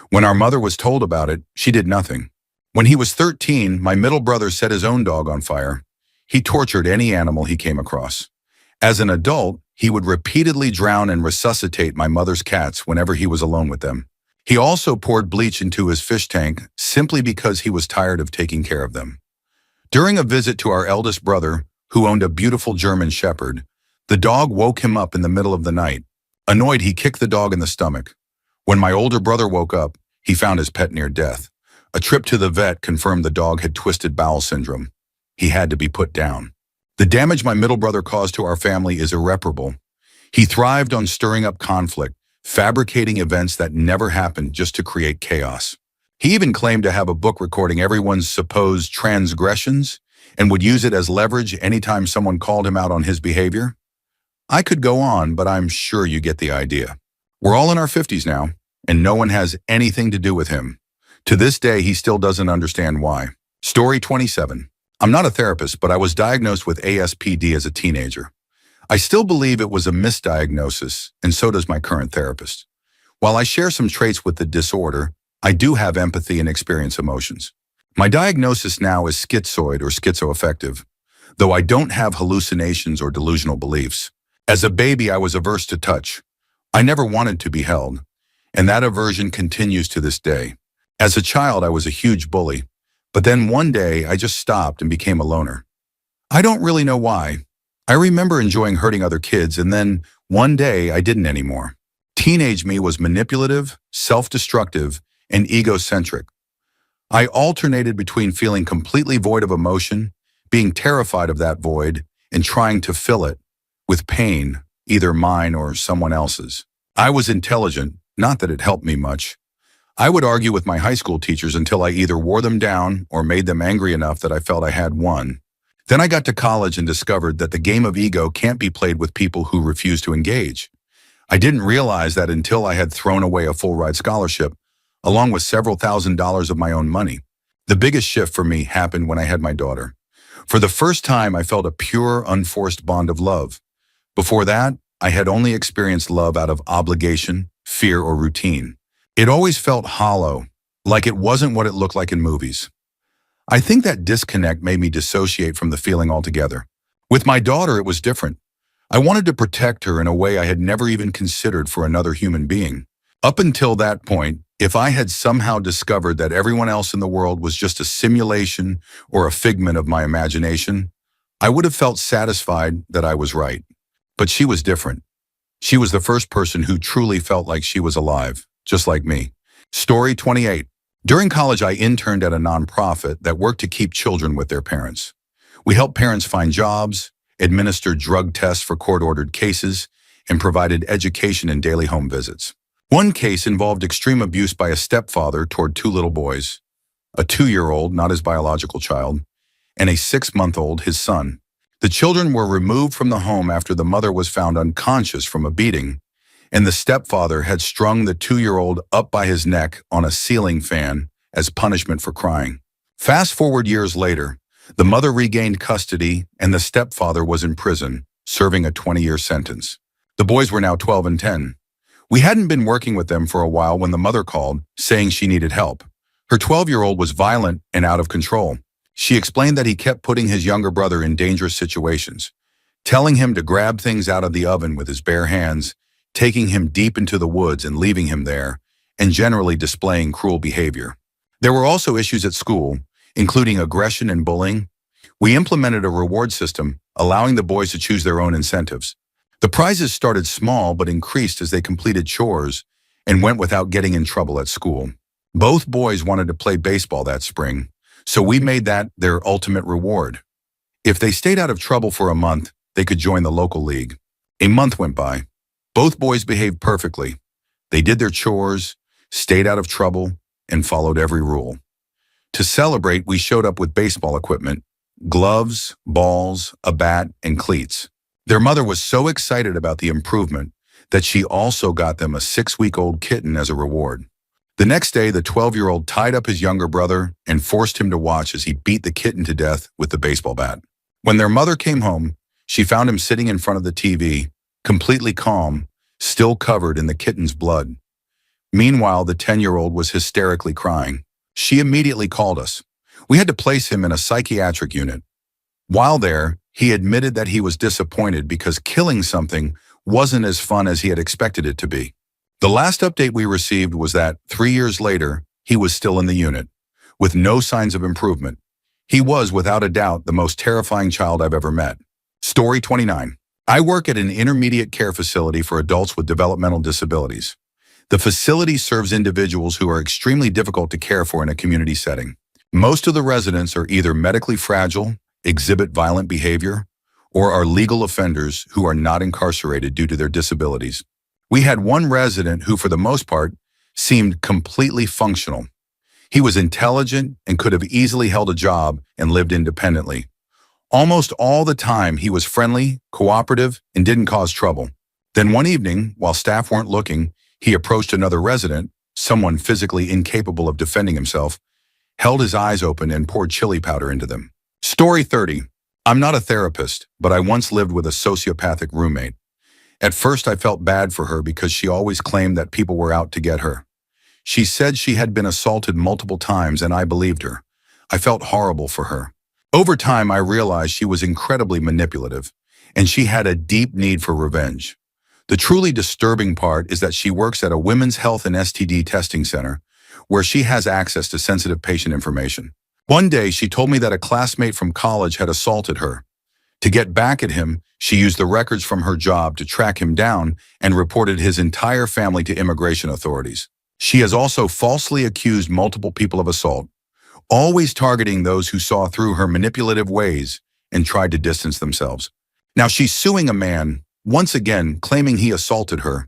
When our mother was told about it, she did nothing. When he was 13, my middle brother set his own dog on fire. He tortured any animal he came across. As an adult, he would repeatedly drown and resuscitate my mother's cats whenever he was alone with them. He also poured bleach into his fish tank simply because he was tired of taking care of them. During a visit to our eldest brother, who owned a beautiful German shepherd, the dog woke him up in the middle of the night. Annoyed, he kicked the dog in the stomach. When my older brother woke up, he found his pet near death. A trip to the vet confirmed the dog had twisted bowel syndrome. He had to be put down. The damage my middle brother caused to our family is irreparable. He thrived on stirring up conflict, fabricating events that never happened just to create chaos. He even claimed to have a book recording everyone's supposed transgressions and would use it as leverage anytime someone called him out on his behavior. I could go on, but I'm sure you get the idea. We're all in our 50s now, and no one has anything to do with him. To this day, he still doesn't understand why. Story 27. I'm not a therapist, but I was diagnosed with ASPD as a teenager. I still believe it was a misdiagnosis, and so does my current therapist. While I share some traits with the disorder, I do have empathy and experience emotions. My diagnosis now is schizoid or schizoaffective, though I don't have hallucinations or delusional beliefs. As a baby, I was averse to touch. I never wanted to be held, and that aversion continues to this day. As a child, I was a huge bully, but then one day I just stopped and became a loner. I don't really know why. I remember enjoying hurting other kids, and then one day I didn't anymore. Teenage me was manipulative, self-destructive, and egocentric. I alternated between feeling completely void of emotion, being terrified of that void, and trying to fill it with pain, either mine or someone else's. I was intelligent, not that it helped me much. I would argue with my high school teachers until I either wore them down or made them angry enough that I felt I had won. Then I got to college and discovered that the game of ego can't be played with people who refuse to engage. I didn't realize that until I had thrown away a full-ride scholarship, along with several $1,000s of my own money. The biggest shift for me happened when I had my daughter. For the first time, I felt a pure, unforced bond of love. Before that, I had only experienced love out of obligation, fear, or routine. It always felt hollow, like it wasn't what it looked like in movies. I think that disconnect made me dissociate from the feeling altogether. With my daughter, it was different. I wanted to protect her in a way I had never even considered for another human being. Up until that point, if I had somehow discovered that everyone else in the world was just a simulation or a figment of my imagination, I would have felt satisfied that I was right. But she was different. She was the first person who truly felt like she was alive, just like me. Story 28. During college, I interned at a nonprofit that worked to keep children with their parents. We helped parents find jobs, administered drug tests for court-ordered cases, and provided education and daily home visits. One case involved extreme abuse by a stepfather toward two little boys, a 2-year-old, not his biological child, and a 6-month-old, his son. The children were removed from the home after the mother was found unconscious from a beating, and the stepfather had strung the 2-year-old up by his neck on a ceiling fan as punishment for crying. Fast forward years later, the mother regained custody and the stepfather was in prison, serving a 20-year sentence. The boys were now 12 and 10. We hadn't been working with them for a while when the mother called, saying she needed help. Her 12-year-old was violent and out of control. She explained that he kept putting his younger brother in dangerous situations, telling him to grab things out of the oven with his bare hands, taking him deep into the woods and leaving him there, and generally displaying cruel behavior. There were also issues at school, including aggression and bullying. We implemented a reward system, allowing the boys to choose their own incentives. The prizes started small but increased as they completed chores and went without getting in trouble at school. Both boys wanted to play baseball that spring, so we made that their ultimate reward. If they stayed out of trouble for a month, they could join the local league. A month went by. Both boys behaved perfectly. They did their chores, stayed out of trouble, and followed every rule. To celebrate, we showed up with baseball equipment, gloves, balls, a bat, and cleats. Their mother was so excited about the improvement that she also got them a 6-week-old kitten as a reward. The next day, the 12-year-old tied up his younger brother and forced him to watch as he beat the kitten to death with the baseball bat. When their mother came home, she found him sitting in front of the TV, completely calm, still covered in the kitten's blood. Meanwhile, the 10-year-old was hysterically crying. She immediately called us. We had to place him in a psychiatric unit. While there, he admitted that he was disappointed because killing something wasn't as fun as he had expected it to be. The last update we received was that 3 years later, he was still in the unit, with no signs of improvement. He was, without a doubt, the most terrifying child I've ever met. Story 29. I work at an intermediate care facility for adults with developmental disabilities. The facility serves individuals who are extremely difficult to care for in a community setting. Most of the residents are either medically fragile, exhibit violent behavior, or are legal offenders who are not incarcerated due to their disabilities. We had one resident who, for the most part, seemed completely functional. He was intelligent and could have easily held a job and lived independently. Almost all the time, he was friendly, cooperative, and didn't cause trouble. Then one evening, while staff weren't looking, he approached another resident, someone physically incapable of defending himself, held his eyes open and poured chili powder into them. Story 30. I'm not a therapist, but I once lived with a sociopathic roommate. At first, I felt bad for her because she always claimed that people were out to get her. She said she had been assaulted multiple times and I believed her. I felt horrible for her. Over time, I realized she was incredibly manipulative and she had a deep need for revenge. The truly disturbing part is that she works at a women's health and STD testing center where she has access to sensitive patient information. One day, she told me that a classmate from college had assaulted her. To get back at him, she used the records from her job to track him down and reported his entire family to immigration authorities. She has also falsely accused multiple people of assault, always targeting those who saw through her manipulative ways and tried to distance themselves. Now she's suing a man, once again claiming he assaulted her.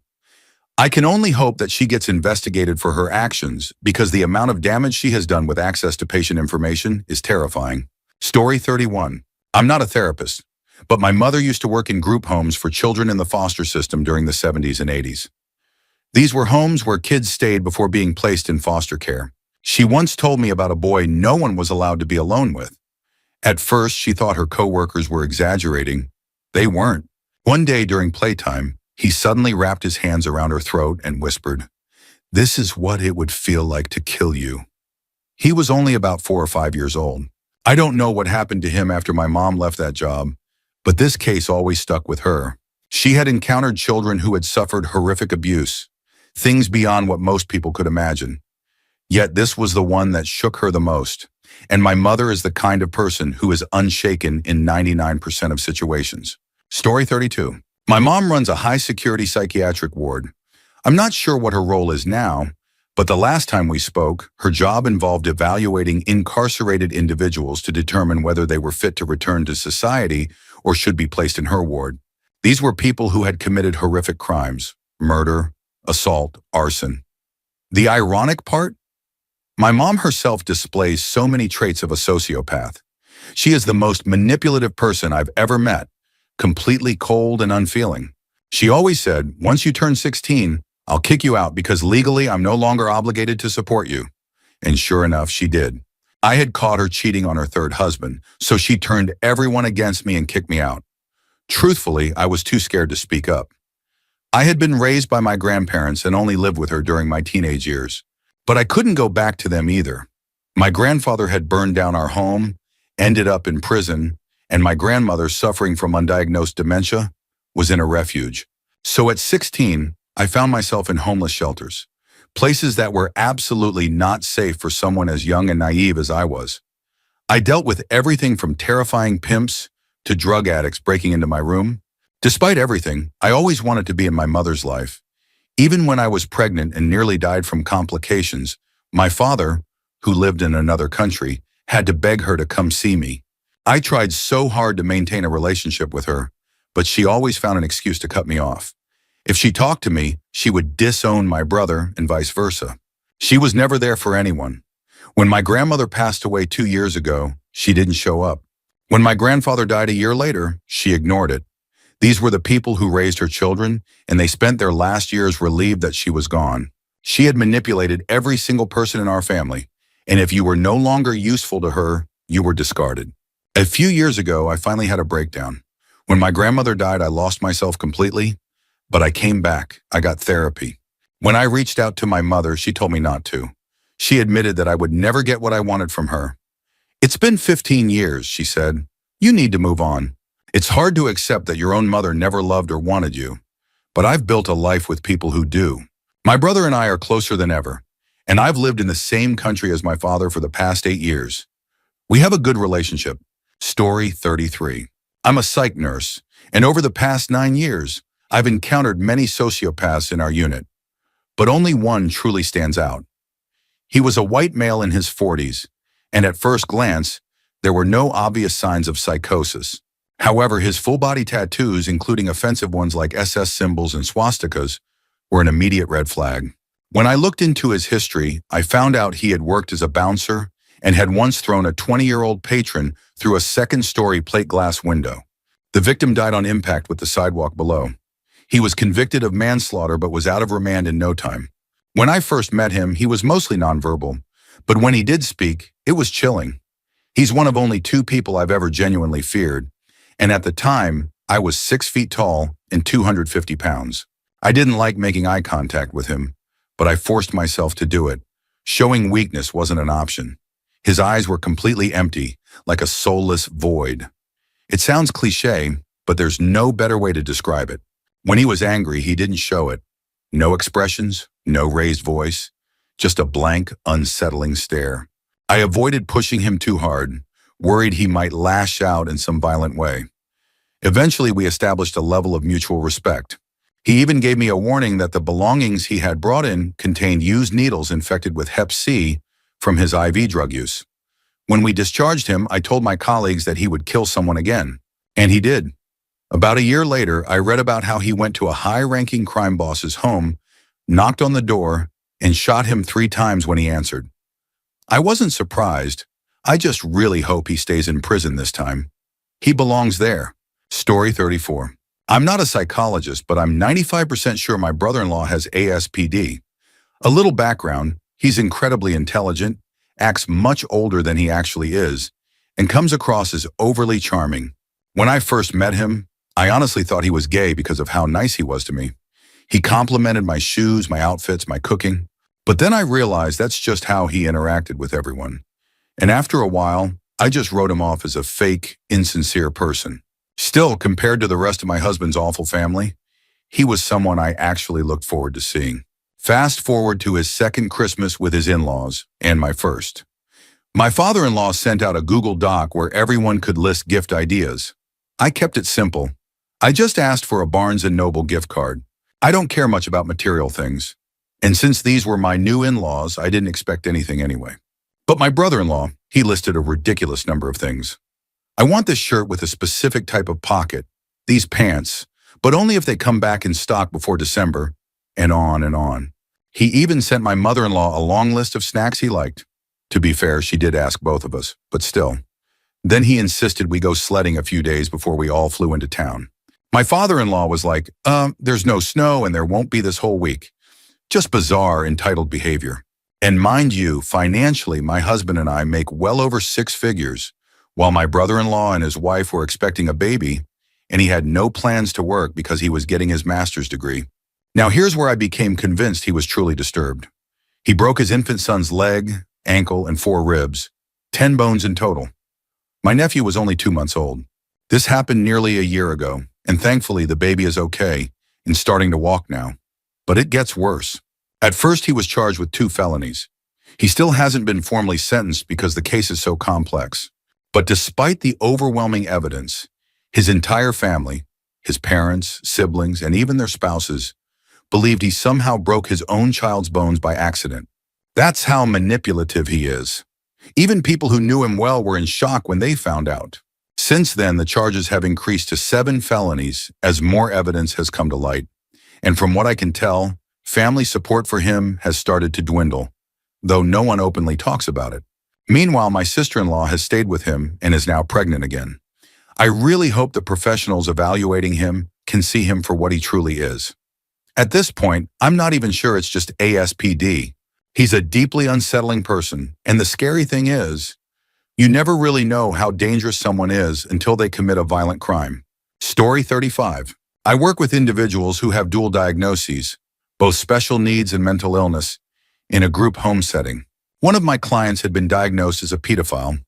I can only hope that she gets investigated for her actions because the amount of damage she has done with access to patient information is terrifying. Story 31. I'm not a therapist, but my mother used to work in group homes for children in the foster system during the 70s and 80s. These were homes where kids stayed before being placed in foster care. She once told me about a boy no one was allowed to be alone with. At first, she thought her coworkers were exaggerating. They weren't. One day during playtime, he suddenly wrapped his hands around her throat and whispered, "This is what it would feel like to kill you." He was only about 4 or 5 years old. I don't know what happened to him after my mom left that job, but this case always stuck with her. She had encountered children who had suffered horrific abuse, things beyond what most people could imagine. Yet this was the one that shook her the most. And my mother is the kind of person who is unshaken in 99% of situations. Story 32. My mom runs a high-security psychiatric ward. I'm not sure what her role is now, but the last time we spoke, her job involved evaluating incarcerated individuals to determine whether they were fit to return to society or should be placed in her ward. These were people who had committed horrific crimes: murder, assault, arson. The ironic part? My mom herself displays so many traits of a sociopath. She is the most manipulative person I've ever met, completely cold and unfeeling. She always said, "Once you turn 16, I'll kick you out because legally I'm no longer obligated to support you." And sure enough, she did. I had caught her cheating on her third husband, so she turned everyone against me and kicked me out. Truthfully, I was too scared to speak up. I had been raised by my grandparents and only lived with her during my teenage years. But I couldn't go back to them either. My grandfather had burned down our home, ended up in prison, and my grandmother, suffering from undiagnosed dementia, was in a refuge. So at 16, I found myself in homeless shelters, places that were absolutely not safe for someone as young and naive as I was. I dealt with everything from terrifying pimps to drug addicts breaking into my room. Despite everything, I always wanted to be in my mother's life. Even when I was pregnant and nearly died from complications, my father, who lived in another country, had to beg her to come see me. I tried so hard to maintain a relationship with her, but she always found an excuse to cut me off. If she talked to me, she would disown my brother and vice versa. She was never there for anyone. When my grandmother passed away 2 years ago, she didn't show up. When my grandfather died a year later, she ignored it. These were the people who raised her children, and they spent their last years relieved that she was gone. She had manipulated every single person in our family, and if you were no longer useful to her, you were discarded. A few years ago, I finally had a breakdown. When my grandmother died, I lost myself completely, but I came back. I got therapy. When I reached out to my mother, she told me not to. She admitted that I would never get what I wanted from her. "It's been 15 years, she said. "You need to move on. It's hard to accept that your own mother never loved or wanted you, but I've built a life with people who do. My brother and I are closer than ever, and I've lived in the same country as my father for the past 8 years. We have a good relationship." Story 33. I'm a psych nurse, and over the past 9 years, I've encountered many sociopaths in our unit, but only one truly stands out. He was a white male in his 40s, and at first glance, there were no obvious signs of psychosis. However, his full-body tattoos, including offensive ones like SS symbols and swastikas, were an immediate red flag. When I looked into his history, I found out he had worked as a bouncer and had once thrown a 20-year-old patron through a second-story plate glass window. The victim died on impact with the sidewalk below. He was convicted of manslaughter but was out of remand in no time. When I first met him, he was mostly nonverbal, but when he did speak, it was chilling. He's one of only 2 people I've ever genuinely feared, and at the time, I was 6 feet tall and 250 pounds. I didn't like making eye contact with him, but I forced myself to do it. Showing weakness wasn't an option. His eyes were completely empty, like a soulless void. It sounds cliche, but there's no better way to describe it. When he was angry, he didn't show it. No expressions, no raised voice, just a blank, unsettling stare. I avoided pushing him too hard, worried he might lash out in some violent way. Eventually, we established a level of mutual respect. He even gave me a warning that the belongings he had brought in contained used needles infected with Hep C from his IV drug use. When we discharged him, I told my colleagues that he would kill someone again, and he did. About a year later, I read about how he went to a high-ranking crime boss's home, knocked on the door, and shot him 3 times when he answered. I wasn't surprised. I just really hope he stays in prison this time. He belongs there. Story 34. I'm not a psychologist, but I'm 95% sure my brother-in-law has ASPD. A little background, he's incredibly intelligent, acts much older than he actually is, and comes across as overly charming. When I first met him, I honestly thought he was gay because of how nice he was to me. He complimented my shoes, my outfits, my cooking. But then I realized that's just how he interacted with everyone. And after a while, I just wrote him off as a fake, insincere person. Still, compared to the rest of my husband's awful family, he was someone I actually looked forward to seeing. Fast forward to his second Christmas with his in-laws, and my first. My father-in-law sent out a Google Doc where everyone could list gift ideas. I kept it simple. I just asked for a Barnes& Noble gift card. I don't care much about material things. And since these were my new in-laws, I didn't expect anything anyway. But my brother-in-law, he listed a ridiculous number of things. I want this shirt with a specific type of pocket, these pants, but only if they come back in stock before December, and on and on. He even sent my mother-in-law a long list of snacks he liked. To be fair, she did ask both of us, but still. Then he insisted we go sledding a few days before we all flew into town. My father-in-law was like, there's no snow and there won't be this whole week. Just bizarre, entitled behavior. And mind you, financially, my husband and I make well over 6 figures, while my brother-in-law and his wife were expecting a baby, and he had no plans to work because he was getting his master's degree. Now here's where I became convinced he was truly disturbed. He broke his infant son's leg, ankle, and 4 ribs, 10 bones in total. My nephew was only 2 months old. This happened nearly a year ago, and thankfully the baby is okay and starting to walk now. But it gets worse. At first he was charged with 2 felonies. He still hasn't been formally sentenced because the case is so complex. But despite the overwhelming evidence, his entire family, his parents, siblings, and even their spouses, believed he somehow broke his own child's bones by accident. That's how manipulative he is. Even people who knew him well were in shock when they found out. Since then, the charges have increased to 7 felonies as more evidence has come to light. And from what I can tell, family support for him has started to dwindle, though no one openly talks about it. Meanwhile, my sister-in-law has stayed with him and is now pregnant again. I really hope the professionals evaluating him can see him for what he truly is. At this point, I'm not even sure it's just ASPD. He's a deeply unsettling person, and the scary thing is, you never really know how dangerous someone is until they commit a violent crime. Story 35. I work with individuals who have dual diagnoses, both special needs and mental illness, in a group home setting. One of my clients had been diagnosed as a pedophile,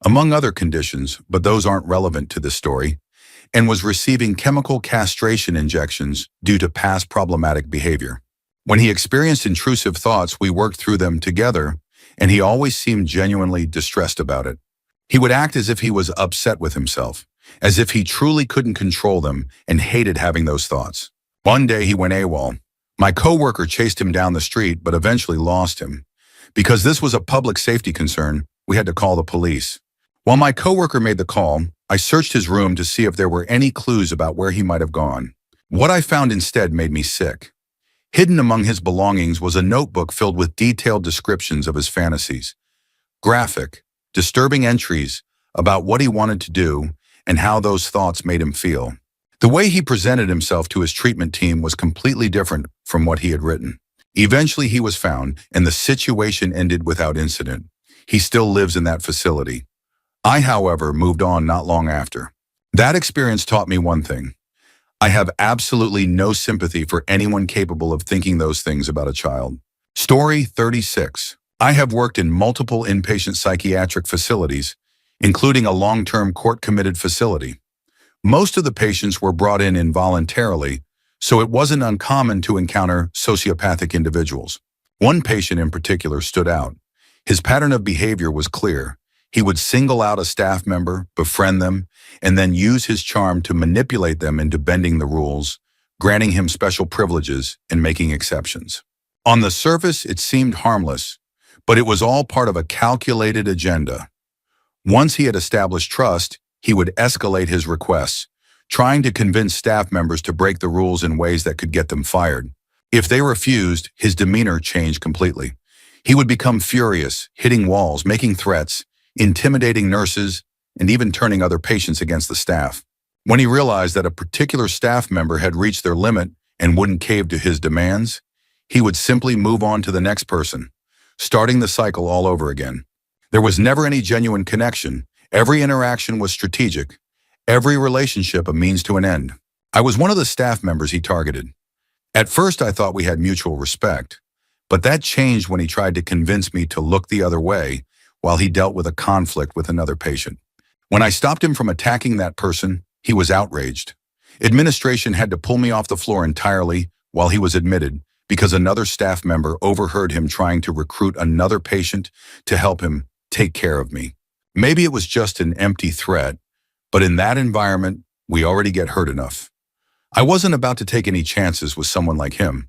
among other conditions, but those aren't relevant to this story, and was receiving chemical castration injections due to past problematic behavior. When he experienced intrusive thoughts, we worked through them together, and he always seemed genuinely distressed about it. He would act as if he was upset with himself, as if he truly couldn't control them and hated having those thoughts. One day he went AWOL. My coworker chased him down the street, but eventually lost him. Because this was a public safety concern, we had to call the police. While my coworker made the call, I searched his room to see if there were any clues about where he might have gone. What I found instead made me sick. Hidden among his belongings was a notebook filled with detailed descriptions of his fantasies. Graphic, disturbing entries about what he wanted to do and how those thoughts made him feel. The way he presented himself to his treatment team was completely different from what he had written. Eventually he was found, and the situation ended without incident. He still lives in that facility. I, however, moved on not long after. That experience taught me one thing. I have absolutely no sympathy for anyone capable of thinking those things about a child. Story 36. I have worked in multiple inpatient psychiatric facilities, including a long-term court-committed facility. Most of the patients were brought in involuntarily, so it wasn't uncommon to encounter sociopathic individuals. One patient in particular stood out. His pattern of behavior was clear. He would single out a staff member, befriend them, and then use his charm to manipulate them into bending the rules, granting him special privileges and making exceptions. On the surface, it seemed harmless, but it was all part of a calculated agenda. Once he had established trust, he would escalate his requests, trying to convince staff members to break the rules in ways that could get them fired. If they refused, his demeanor changed completely. He would become furious, hitting walls, making threats, intimidating nurses, and even turning other patients against the staff. When he realized that a particular staff member had reached their limit and wouldn't cave to his demands, he would simply move on to the next person, starting the cycle all over again. There was never any genuine connection. Every interaction was strategic. Every relationship a means to an end. I was one of the staff members he targeted. At first, I thought we had mutual respect, but that changed when he tried to convince me to look the other way while he dealt with a conflict with another patient. When I stopped him from attacking that person, he was outraged. Administration had to pull me off the floor entirely while he was admitted because another staff member overheard him trying to recruit another patient to help him take care of me. Maybe it was just an empty threat, but in that environment, we already get hurt enough. I wasn't about to take any chances with someone like him.